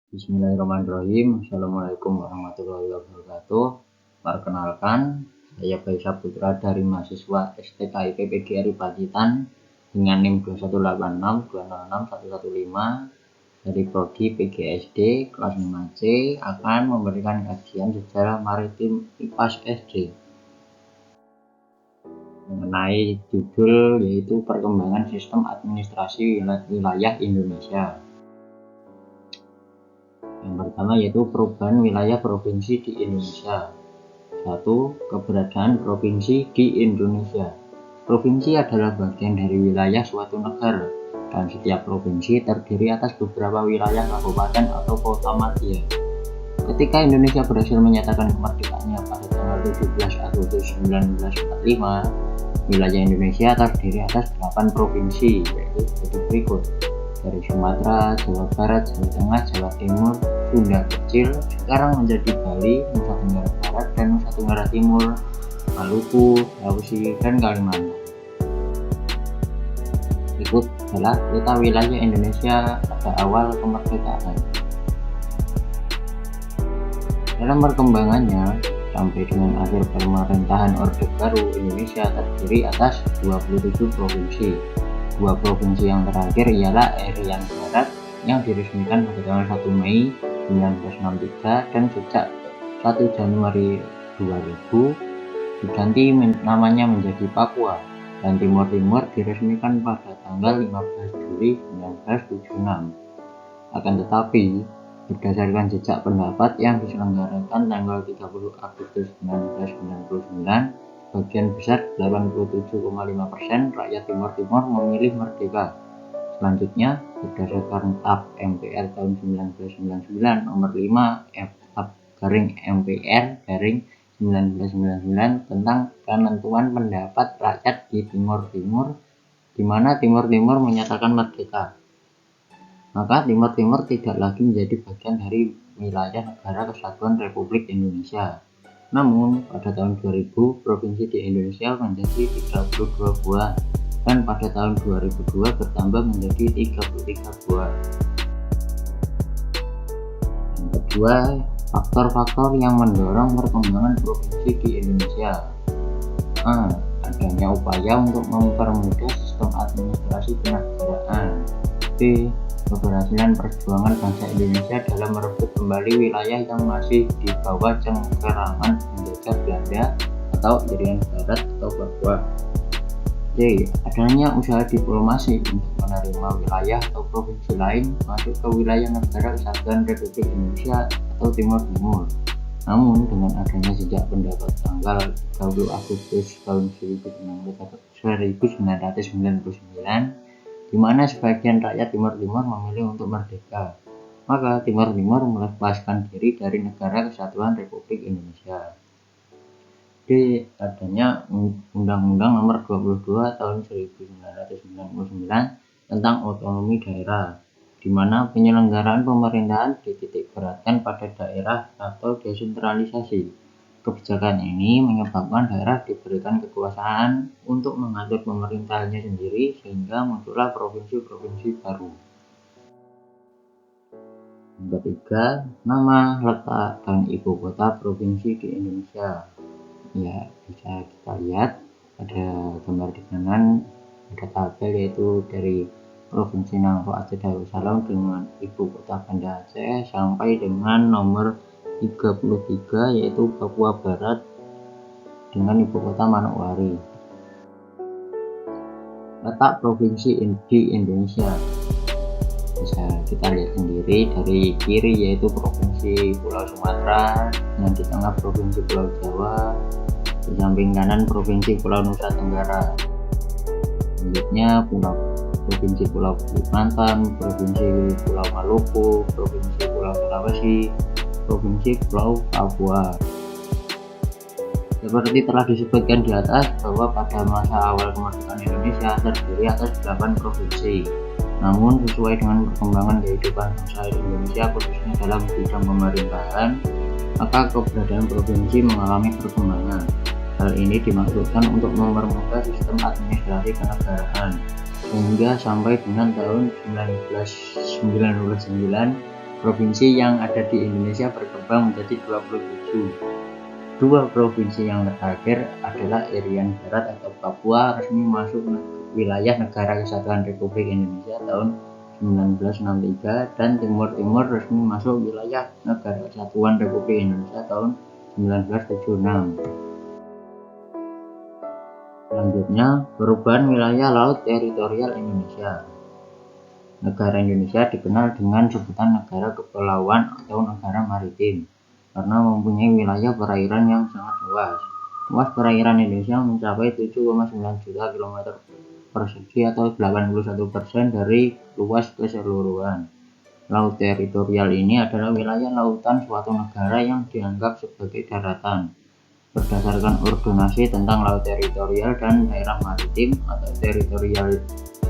Bismillahirrahmanirrahim. Assalamualaikum warahmatullahi wabarakatuh. Perkenalkan, saya Bayu Saputra dari mahasiswa STKIP PGRI Pacitan dengan NIM 21862061115 dari Prodi PGSD kelas 5C akan memberikan kajian sejarah maritim IPAS SD mengenai judul yaitu perkembangan sistem administrasi wilayah Indonesia. Yang pertama yaitu perubahan wilayah provinsi di Indonesia. 1. Keberadaan provinsi di Indonesia. Provinsi adalah bagian dari wilayah suatu negara, dan setiap provinsi terdiri atas beberapa wilayah kabupaten atau kota madya. Ketika Indonesia berhasil menyatakan kemerdekaannya pada tanggal 17 Agustus 1945, wilayah Indonesia terdiri atas 8 provinsi, yaitu sebagai berikut: dari Sumatera, Jawa Barat, Jawa Tengah, Jawa Timur, Sunda Kecil, sekarang menjadi Bali, Nusa Tenggara Barat, dan Nusa Tenggara Timur, Maluku, Sulawesi, dan Kalimantan. Berikut adalah peta wilayah Indonesia pada awal kemerdekaan. Dalam perkembangannya, sampai dengan akhir pemerintahan Orde Baru, Indonesia terdiri atas 27 provinsi. Dua provinsi yang terakhir ialah Irian Barat yang diresmikan pada tanggal 1 Mei 1963 dan sejak 1 Januari 2000 diganti namanya menjadi Papua, dan Timur Timur diresmikan pada tanggal 15 Juli 1976. Akan tetapi, berdasarkan jejak pendapat yang diselenggarakan tanggal 30 Agustus 1999, bagian besar 87,5% rakyat Timur Timur memilih merdeka. Selanjutnya, berdasarkan TAP MPR tahun 1999 nomor 5 TAP-MPR-1999 tentang penentuan pendapat rakyat di Timur Timur, di mana Timur Timur menyatakan merdeka, maka Timur Timur tidak lagi menjadi bagian dari wilayah Negara Kesatuan Republik Indonesia. Namun, pada tahun 2000, provinsi di Indonesia menjadi 32 buah, dan pada tahun 2002 bertambah menjadi 33 buah. Yang kedua, faktor-faktor yang mendorong perkembangan provinsi di Indonesia. A. Adanya upaya untuk mempermudah sistem administrasi kenegaraan. B. Keberhasilan perjuangan bangsa Indonesia dalam merebut kembali wilayah yang masih di bawah cengkeraman penjajah Belanda atau Irian Barat atau Papua. D. Adanya usaha diplomasi untuk menerima wilayah atau provinsi lain masuk ke wilayah Negara Kesatuan Republik Indonesia atau Timur Timur. Namun, dengan adanya sejak pendapat tanggal 30 Agustus tahun 1999, di mana sebagian rakyat Timur Timur memilih untuk merdeka, maka Timur Timur melepaskan diri dari Negara Kesatuan Republik Indonesia. D. Adanya Undang-Undang Nomor 22 Tahun 1999 tentang otonomi daerah, di mana penyelenggaraan pemerintahan dititik beratkan pada daerah atau desentralisasi. Kebijakan ini menyebabkan daerah diberikan kekuasaan untuk mengatur pemerintahannya sendiri, sehingga muncullah provinsi-provinsi baru. Yang ketiga, nama, letak, dan ibu kota provinsi di Indonesia. Ya, bisa kita lihat pada gambar di kanan, ada tabel yaitu dari Provinsi Nangro Aceh Darussalam dengan ibu kota Banda Aceh sampai dengan nomor 33 yaitu Papua Barat dengan ibu kota Manokwari. Letak provinsi di Indonesia bisa kita lihat sendiri, dari kiri yaitu provinsi Pulau Sumatera, dan di tengah provinsi Pulau Jawa, di samping kanan provinsi Pulau Nusa Tenggara, selanjutnya provinsi Pulau Kalimantan, provinsi Pulau Maluku, provinsi Pulau Sulawesi, provinsi Pulau Papua. Seperti telah disebutkan di atas bahwa pada masa awal kemerdekaan Indonesia terdiri atas 8 provinsi. Namun sesuai dengan perkembangan kehidupan bangsa Indonesia khususnya dalam bidang pemerintahan, maka keberadaan provinsi mengalami perkembangan. Hal ini dimaksudkan untuk mempermudah sistem administrasi kenegaraan, sehingga sampai dengan tahun 1999 provinsi yang ada di Indonesia berkembang menjadi 27. Dua provinsi yang terakhir adalah Irian Barat atau Papua resmi masuk wilayah Negara Kesatuan Republik Indonesia tahun 1963 dan Timur Timur resmi masuk wilayah Negara Kesatuan Republik Indonesia tahun 1976. Selanjutnya, perubahan wilayah laut teritorial Indonesia. Negara Indonesia dikenal dengan sebutan negara kepulauan atau negara maritim karena mempunyai wilayah perairan yang sangat luas. Luas perairan Indonesia mencapai 7,9 juta km persegi atau 81% dari luas keseluruhan. Laut teritorial ini adalah wilayah lautan suatu negara yang dianggap sebagai daratan. Berdasarkan ordonansi tentang laut teritorial dan daerah maritim atau Territorial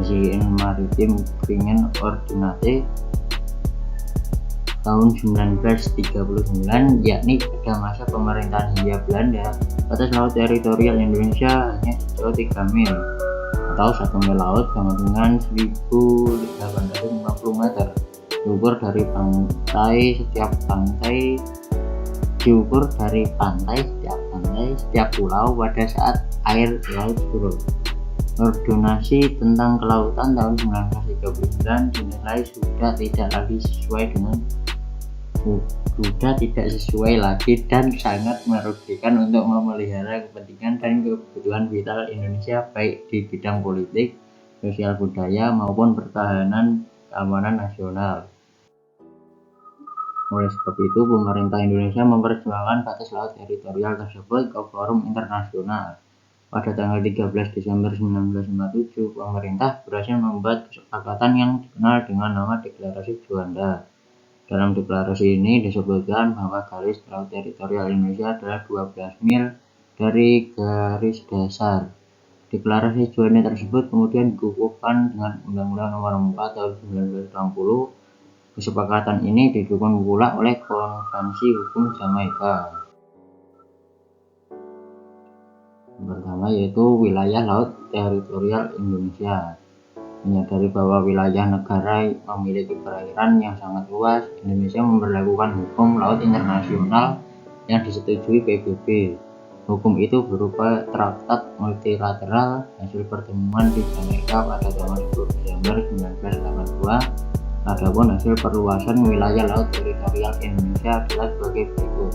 Zone Maritime Kringen Ordonnance tahun 1939, yakni pada masa pemerintahan Hindia Belanda, batas laut teritorial Indonesia hanya sejauh 3 mil atau 1 mil laut sama dengan 1850 meter. Diukur dari pantai setiap pulau pada saat air laut surut. Ordonansi tentang kelautan tahun 1939 dinilai sudah tidak sesuai lagi dan sangat merugikan untuk memelihara kepentingan dan kebutuhan vital Indonesia baik di bidang politik, sosial budaya maupun pertahanan keamanan nasional. Oleh sebab itu, pemerintah Indonesia memperjuangkan batas laut teritorial tersebut ke forum internasional. Pada tanggal 13 Desember 1957, pemerintah berhasil membuat kesepakatan yang dikenal dengan nama Deklarasi Juanda. Dalam deklarasi ini disebutkan bahwa garis laut teritorial Indonesia adalah 12 mil dari garis dasar. Deklarasi Juanda tersebut kemudian dikukuhkan dengan Undang-Undang Nomor 4 Tahun 1960. Kesepakatan ini didukung pula oleh Konvensi Hukum Jamaika. Yang pertama yaitu wilayah laut teritorial Indonesia. Menyadari bahwa wilayah negara memiliki perairan yang sangat luas, Indonesia memberlakukan hukum laut internasional yang disetujui PBB. Hukum itu berupa traktat multilateral hasil pertemuan di Jamaika pada tanggal 10 Desember 1982. Adapun hasil perluasan wilayah laut teritorial Indonesia adalah sebagai berikut.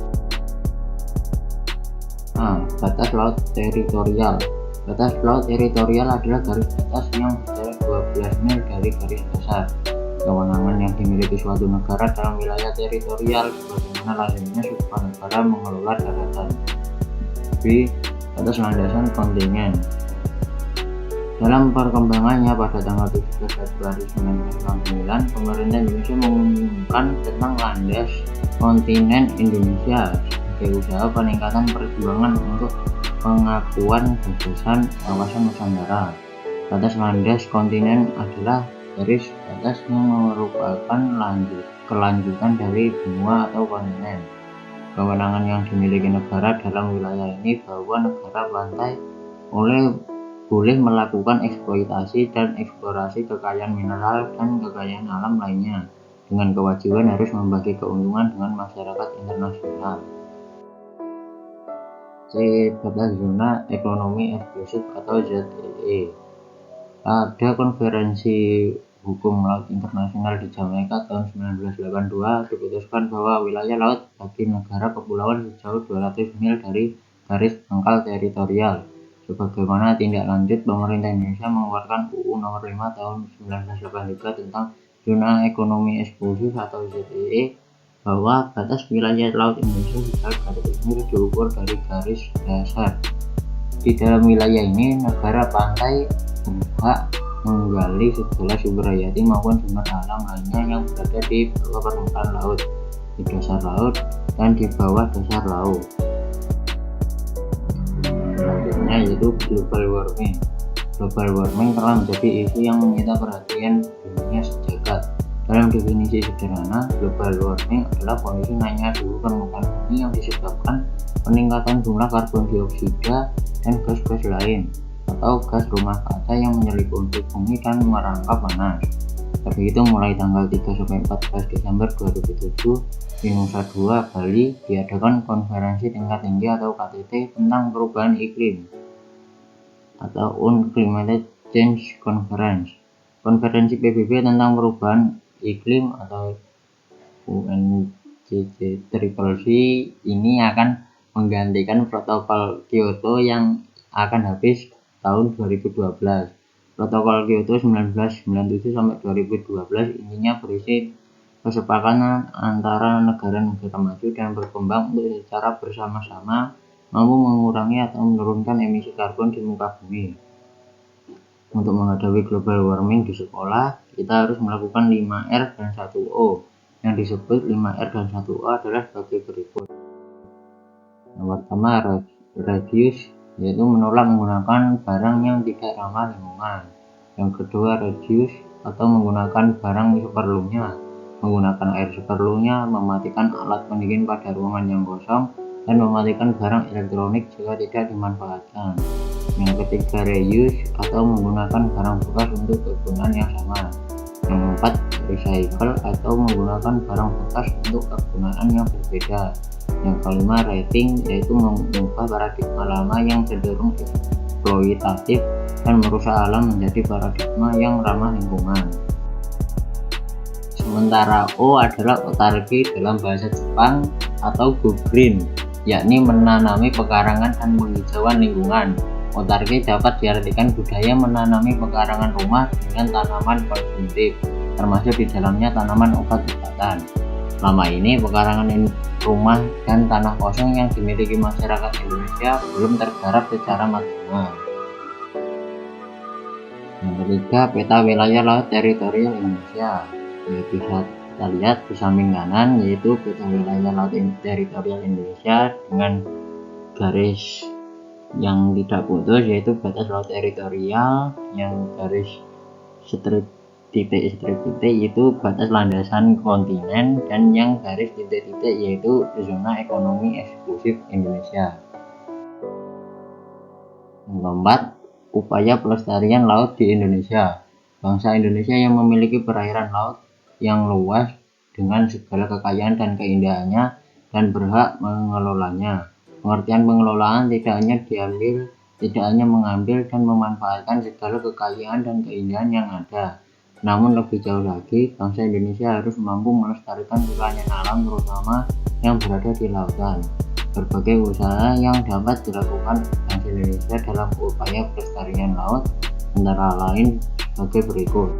Batas laut teritorial. Batas laut teritorial adalah garis batas yang berjarak 12 mil dari garis dasar. Kewenangan yang dimiliki suatu negara dalam wilayah teritorial sebagaimana lazimnya sebuah negara mengelola daratan. B. Batas landasan kontinen. Dalam perkembangannya pada tanggal 17 Februari 1969, pemerintah Indonesia mengumumkan tentang landas kontinen Indonesia sebagai usaha peningkatan perjuangan untuk pengakuan gagasan kawasan Nusantara. Batas landas kontinen adalah garis batas yang merupakan kelanjutan dari benua atau kontinen. Kewenangan yang dimiliki negara dalam wilayah ini bahwa negara pantai boleh melakukan eksploitasi dan eksplorasi kekayaan mineral dan kekayaan alam lainnya, dengan kewajiban harus membagi keuntungan dengan masyarakat internasional. C. Batas zona ekonomi eksklusif atau ZEE. Pada konferensi hukum laut internasional di Jamaika tahun 1982 diputuskan bahwa wilayah laut bagi negara kepulauan sejauh 200 mil dari garis pangkal teritorial. Sebagaimana tindak lanjut, pemerintah Indonesia mengeluarkan UU Nomor 5 Tahun 1983 tentang zona ekonomi eksklusif atau ZEE, bahwa batas wilayah laut Indonesia sejauh 200 mil diukur dari garis dasar. Di dalam wilayah ini, negara pantai berhak menggali segala sumber hayati maupun sumber alam lainnya yang berada di bawah permukaan laut, di dasar laut, dan di bawah dasar laut. Selanjutnya yaitu global warming. Global warming telah menjadi isu yang menyita perhatian dunia sejagat. Dalam definisi sederhana, global warming adalah kondisi naiknya suhu permukaan bumi yang disebabkan peningkatan jumlah karbon dioksida dan gas-gas lain atau gas rumah kaca yang menyelimuti bumi dan merangkap panas. terhitung mulai tanggal 3 sampai 14 Desember 2007 di Nusa Dua, Bali diadakan konferensi tingkat tinggi atau KTT tentang perubahan iklim atau Climate Change Conference. Konferensi PBB tentang perubahan iklim atau UNCCCC ini akan menggantikan protokol Kyoto yang akan habis tahun 2012. Protokol Kyoto 1997 sampai 2012 intinya berisi kesepakatan antara negara-negara maju dan berkembang untuk secara bersama-sama mampu mengurangi atau menurunkan emisi karbon di muka bumi. Untuk menghadapi global warming di sekolah, kita harus melakukan 5R dan 1O. Yang disebut 5R dan 1O adalah sebagai berikut. Yang pertama, reduce, yaitu menolak menggunakan barang yang tidak ramah lingkungan. Yang kedua, reduce atau menggunakan barang seperlunya, menggunakan air seperlunya, mematikan alat pendingin pada ruangan yang kosong, dan mematikan barang elektronik jika tidak dimanfaatkan. Yang ketiga, reuse atau menggunakan barang bekas untuk kegunaan yang sama. Yang keempat, recycle atau menggunakan barang bekas untuk kegunaan yang berbeda. Yang kelima, rating, yaitu mengubah paradigma lama yang cenderung eksploitatif dan merusak alam menjadi paradigma yang ramah lingkungan. Sementara O adalah otarki dalam bahasa Jepang atau go green, yakni menanami pekarangan dan penghijauan lingkungan. Otarki dapat diartikan budaya menanami pekarangan rumah dengan tanaman konsumtif, termasuk di dalamnya tanaman obat-obatan. Selama ini pekarangan rumah dan tanah kosong yang dimiliki masyarakat Indonesia belum tergarap secara maksimal. Yang ketiga, peta wilayah laut teritorial Indonesia. Bisa kita lihat di samping kanan, yaitu peta wilayah laut teritorial Indonesia dengan garis yang tidak putus, yaitu batas laut teritorial. Yang garis strip titik itu batas landasan kontinen, dan yang garis titik-titik yaitu zona ekonomi eksklusif Indonesia. Yang keempat, upaya pelestarian laut di Indonesia. Bangsa Indonesia yang memiliki perairan laut yang luas dengan segala kekayaan dan keindahannya dan berhak mengelolanya. Pengertian pengelolaan tidak hanya mengambil dan memanfaatkan segala kekayaan dan keindahan yang ada, namun lebih jauh lagi, bangsa Indonesia harus mampu melestarikan kekayaan alam terutama yang berada di lautan. Berbagai usaha yang dapat dilakukan bangsa Indonesia dalam upaya pelestarian laut antara lain sebagai berikut.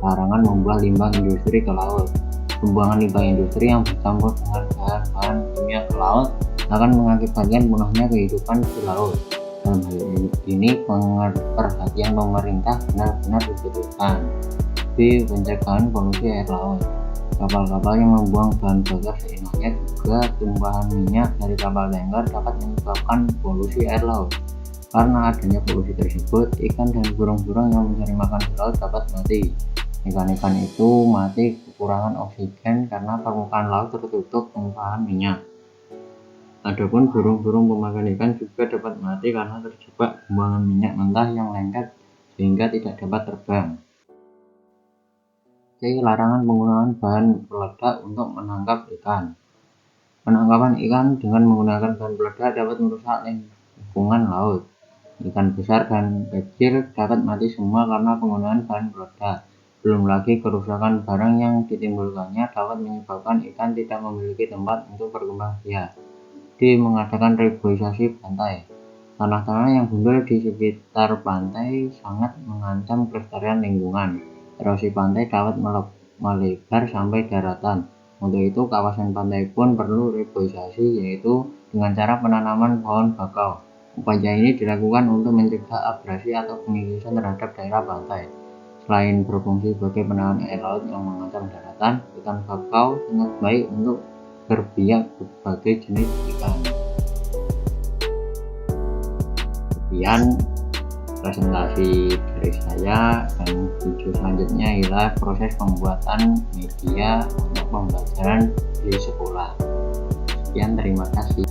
Larangan membuang limbah industri ke laut. Pembuangan limbah industri yang bercampur dengan bahan-bahan kimia ke laut akan mengakibatkan punahnya kehidupan di laut. Dalam hal ini, perhatian pemerintah benar-benar dibutuhkan. B. Pencegahan polusi air laut. Kapal-kapal yang membuang bahan bakar seenaknya juga tumpahan minyak dari kapal tanker dapat menyebabkan polusi air laut. Karena adanya polusi tersebut, ikan dan burung-burung yang mencari makan di laut dapat mati. Ikan-ikan itu mati kekurangan oksigen karena permukaan laut tertutup tumpahan minyak. Adapun burung-burung pemakan ikan juga dapat mati karena terjebak buangan minyak mentah yang lengket sehingga tidak dapat terbang. C. Larangan penggunaan bahan peledak untuk menangkap ikan. Penangkapan ikan dengan menggunakan bahan peledak dapat merusak lingkungan laut. Ikan besar dan kecil dapat mati semua karena penggunaan bahan peledak. Belum lagi kerusakan barang yang ditimbulkannya dapat menyebabkan ikan tidak memiliki tempat untuk berkembang biak. D. Mengadakan reboisasi pantai. Tanah-tanah yang gundul di sekitar pantai sangat mengancam kelestarian lingkungan. Erosi pantai dapat melebar sampai daratan. Untuk itu, kawasan pantai pun perlu reboisasi, yaitu dengan cara penanaman pohon bakau. Upaya ini dilakukan untuk mencegah abrasi atau pengikisan terhadap daerah pantai. Selain berfungsi sebagai penahan air laut yang mengancam daratan, hutan bakau sangat baik untuk berbiak berbagai jenis ikan. Sekian presentasi dari saya, dan video selanjutnya ialah proses pembuatan media untuk pembelajaran di sekolah. Sekian, terima kasih.